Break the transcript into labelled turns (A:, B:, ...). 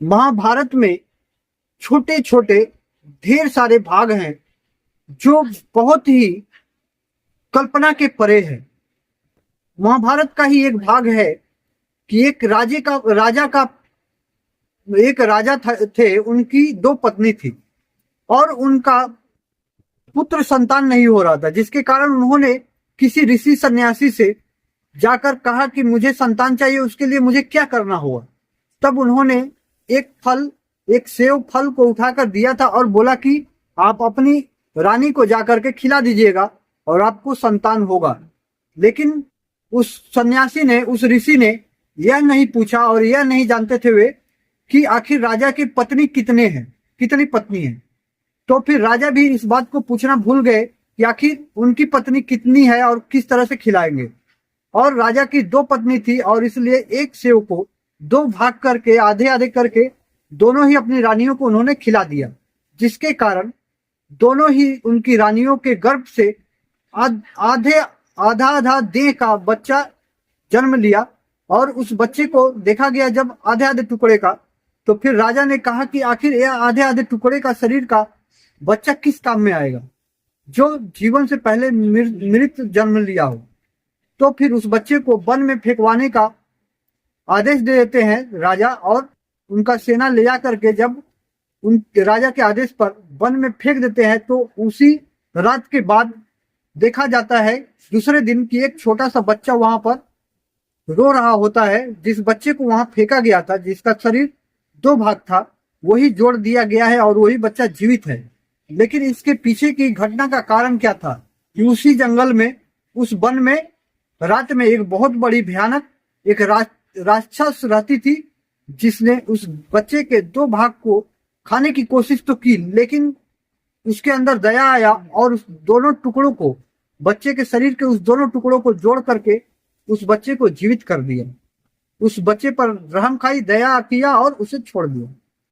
A: महाभारत में छोटे छोटे ढेर सारे भाग हैं जो बहुत ही कल्पना के परे है। महाभारत का ही एक भाग है कि एक राजा थे, उनकी दो पत्नी थी और उनका पुत्र संतान नहीं हो रहा था, जिसके कारण उन्होंने किसी ऋषि सन्यासी से जाकर कहा कि मुझे संतान चाहिए, उसके लिए मुझे क्या करना होगा। तब उन्होंने एक सेव फल को उठाकर दिया था और बोला कि आप अपनी रानी को जाकर के खिला दीजिएगा और आपको संतान होगा। लेकिन उस सन्यासी ने, उस ऋषि ने यह नहीं पूछा और यह नहीं जानते थे वे कि आखिर राजा की पत्नी कितनी पत्नी है। तो फिर राजा भी इस बात को पूछना भूल गए कि आखिर उनकी पत्नी कितनी है और किस तरह से खिलाएंगे। और राजा की दो पत्नी थी और इसलिए एक सेव को दो भाग करके, आधे आधे करके दोनों ही अपनी रानियों को उन्होंने खिला दिया, जिसके कारण दोनों ही उनकी रानियों के गर्भ से आधा आधा देह का बच्चा जन्म लिया। और उस बच्चे को देखा गया जब आधे आधे टुकड़े का, तो फिर राजा ने कहा कि आखिर यह आधे आधे टुकड़े का शरीर का बच्चा किस काम में आएगा, जो जीवन से पहले मृत जन्म लिया हो। तो फिर उस बच्चे को वन में फेंकवाने का आदेश दे देते हैं राजा, और उनका सेना ले जा करके जब उन राजा के आदेश पर वन में फेंक देते हैं, तो उसी रात के बाद देखा जाता है दूसरे दिन की एक छोटा सा बच्चा वहां पर रो रहा होता है। जिस बच्चे को वहां फेंका गया था, जिसका शरीर दो भाग था, वही जोड़ दिया गया है और वही बच्चा जीवित है। लेकिन इसके पीछे की घटना का कारण क्या था कि उसी जंगल में, उस वन में रात में एक बहुत बड़ी भयानक एक राक्षस रहती थी, जिसने उस बच्चे के दो भाग को खाने की कोशिश तो की, लेकिन उसके अंदर दया आया और उस दोनों टुकड़ों को, बच्चे के शरीर के उस दोनों टुकड़ों को जोड़ करके उस बच्चे को जीवित कर दिया। उस बच्चे पर रहम खाई, दया किया और उसे छोड़ दिया।